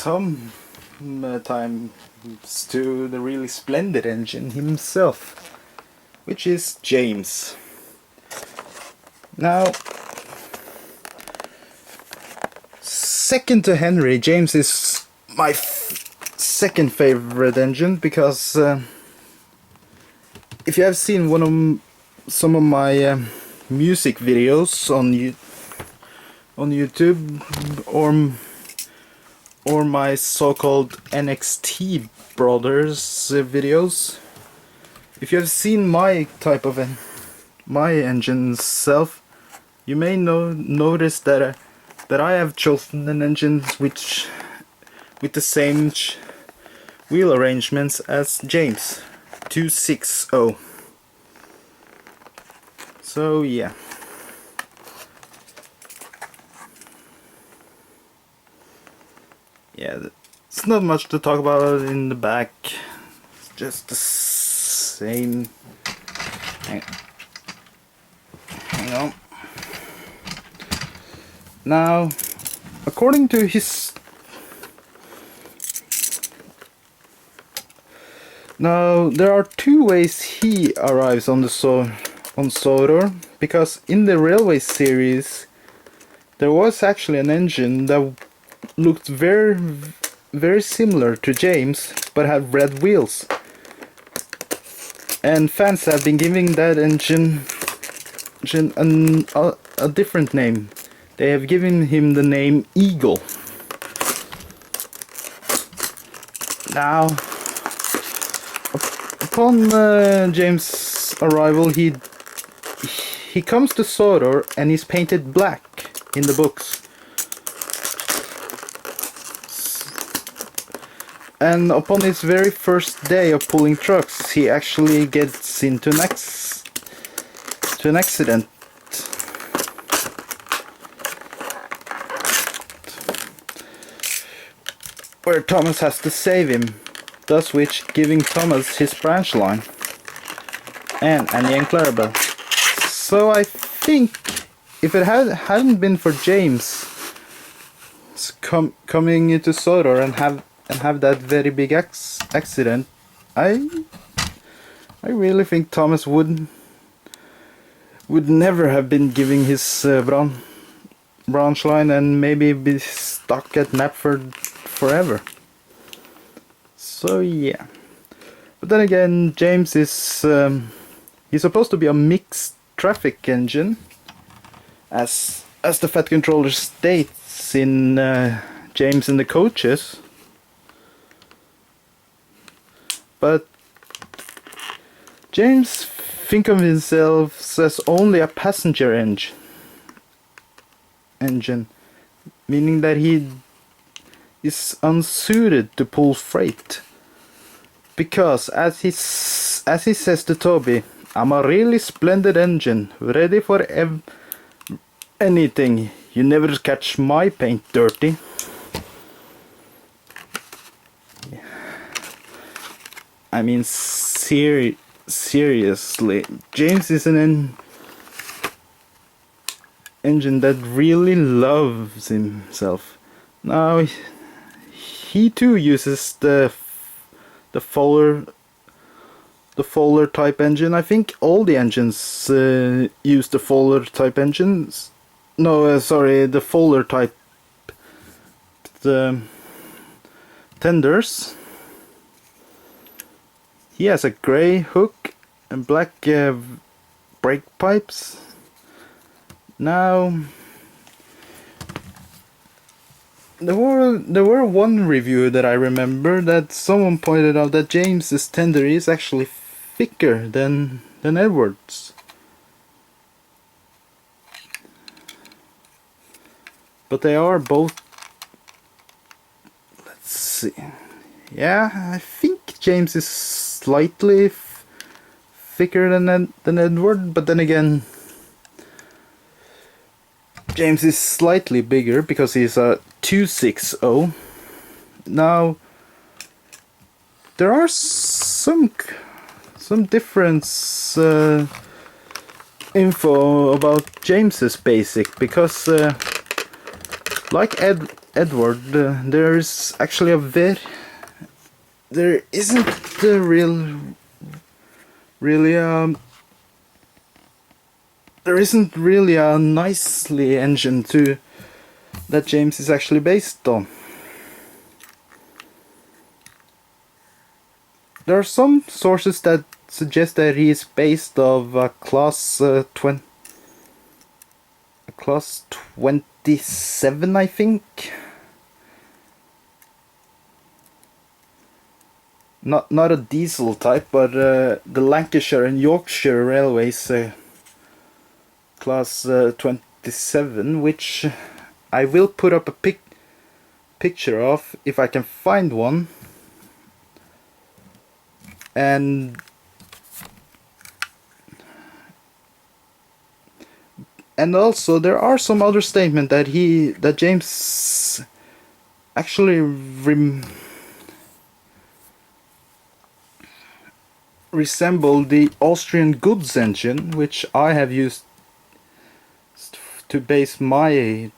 time to the really splendid engine himself, which is James. Now, second to Henry, James is my second favorite engine because if you have seen some of my music videos on YouTube or my so-called NXT Brothers videos, if you have seen my type of my engine self, you may notice that I have chosen an engine with the same wheel arrangements as James 260. So yeah. Yeah, it's not much to talk about in the back. It's just the same. Hang on. Now, according to his... Now, there are two ways he arrives on the Sodor, because in the Railway series there was actually an engine that looked very similar to James, but had red wheels. And fans have been giving that engine a different name. They have given him the name Eagle. Now, upon James' arrival, he comes to Sodor and he's painted black in the books. And upon his very first day of pulling trucks, he actually gets into an accident. Where Thomas has to save him, thus which giving Thomas his branch line. And Annie and Clarabelle. So I think if it hadn't been for James coming into Sodor and have that very big accident, I really think Thomas would never have been giving his branch line and maybe be stuck at Knapford forever. So yeah. But then again, James is he's supposed to be a mixed traffic engine, as the Fat Controller states in James and the Coaches. But James thinks of himself as only a passenger engine, meaning that he is unsuited to pull freight. Because as he says to Toby, I'm a really splendid engine, ready for anything. You never catch my paint dirty. I mean, seriously, James is an engine that really loves himself. Now, he too uses the Fowler type engine. I think all the engines use the Fowler type engines. No, sorry, the Fowler type tenders. He has a grey hook and black brake pipes. Now, there were one review that I remember that someone pointed out that James's tender is actually thicker than Edwards. But they are both. Let's see. Yeah, I think James is slightly thicker than Edward, but then again, James is slightly bigger because he's a 260. Now, there are some difference info about James's basic, because like Edward, there is actually there isn't a really there isn't really a nicely engine to that James is actually based on. There are some sources that suggest that he is based of a class class 27, I think. Not a diesel type, but the Lancashire and Yorkshire Railways class 27, which I will put up a picture of if I can find one. And also there are some other statement that James actually resemble the Austrian goods engine, which I have used to base my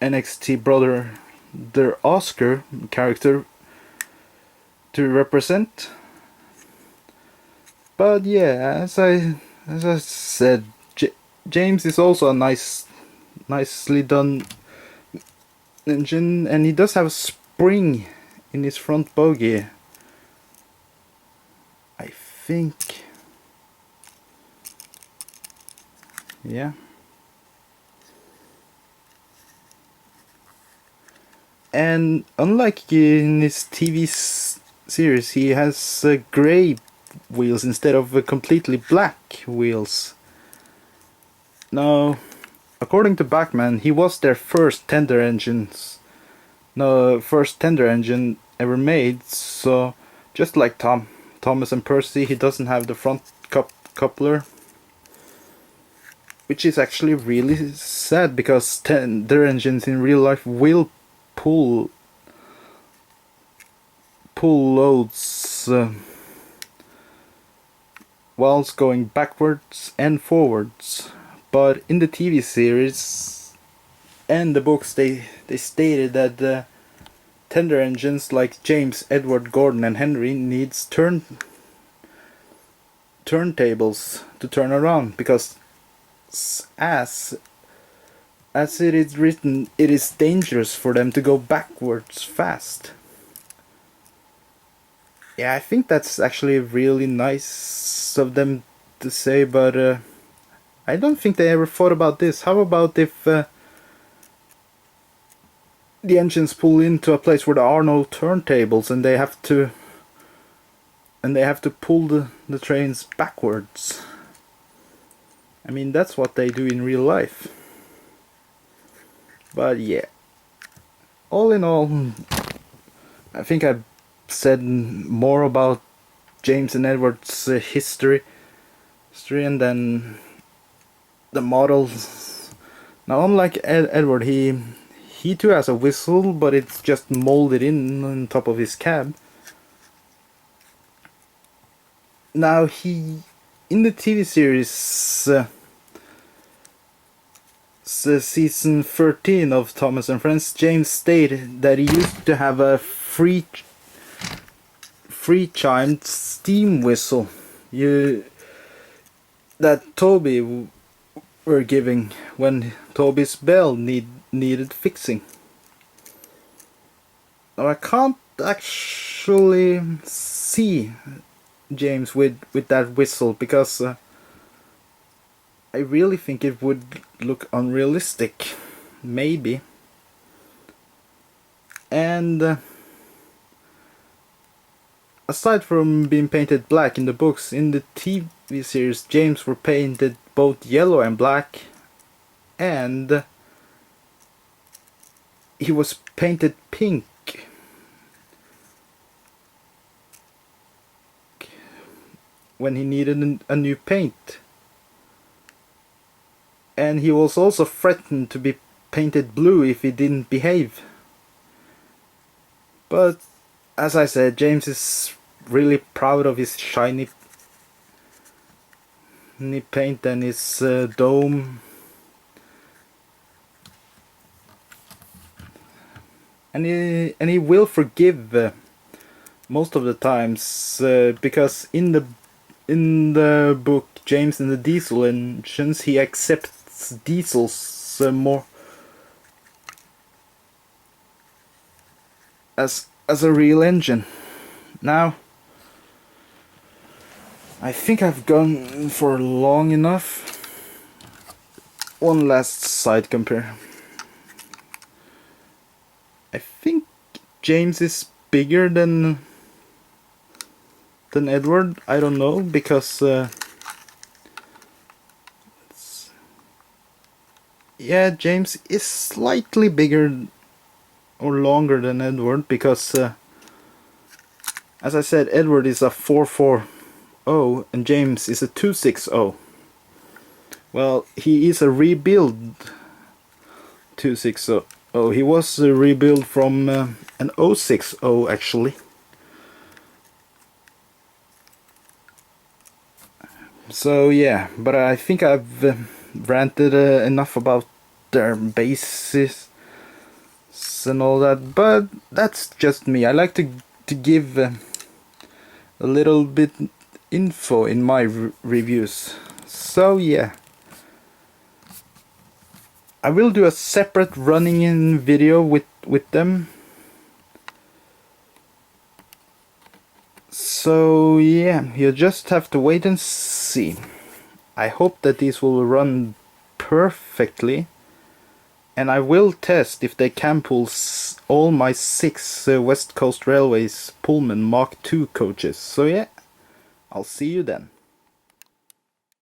NXT brother, the Oscar character, to represent. But yeah, as I said, James is also a nicely done engine, and he does have a spring in his front bogie, I think. Yeah. And unlike in his TV series, he has grey wheels instead of completely black wheels. Now, according to Bachmann, he was their first tender engine ever made. So, just like Thomas and Percy, he doesn't have the front coupler, which is actually really sad because tender engines in real life will pull loads whilst going backwards and forwards. But in the TV series and the books, they stated that tender engines like James, Edward, Gordon and Henry needs turntables to turn around, because as it is written, it is dangerous for them to go backwards fast. Yeah, I think that's actually really nice of them to say, but I don't think they ever thought about this. How about if the engines pull into a place where there are no turntables and they have to pull the trains backwards? I mean, that's what they do in real life. But yeah, all in all, I think I've said more about James and Edward's history, and then the models. Now, unlike Edward, he too has a whistle, but it's just molded in on top of his cab. Now, in the TV series season 13 of Thomas and Friends, James stated that he used to have a free chimed steam whistle that Toby were giving when Toby's bell needed fixing. Now, I can't actually see James with that whistle, because I really think it would look unrealistic, maybe. And aside from being painted black in the books, in the TV series James were painted both yellow and black, and he was painted pink when he needed a new paint. And he was also threatened to be painted blue if he didn't behave. But as I said, James is really proud of his shiny paint and his dome. and he will forgive most of the times, because in the book James and the Diesel Engines, he accepts diesels more as a real engine. Now, I think I've gone for long enough. One last side compare. I think James is bigger than Edward. I don't know, because yeah, James is slightly bigger or longer than Edward, because as I said, Edward is a 440 and James is a 260. Well, he is a rebuild 260. He was a rebuild from an 060 actually. So yeah, but I think I've ranted enough about their bases and all that, but that's just me. I like to give a little bit info in my reviews. So yeah, I will do a separate running in video with them. So yeah, you just have to wait and see. I hope that these will run perfectly, and I will test if they can pull all my 6 West Coast Railways Pullman Mark II coaches. So yeah, I'll see you then.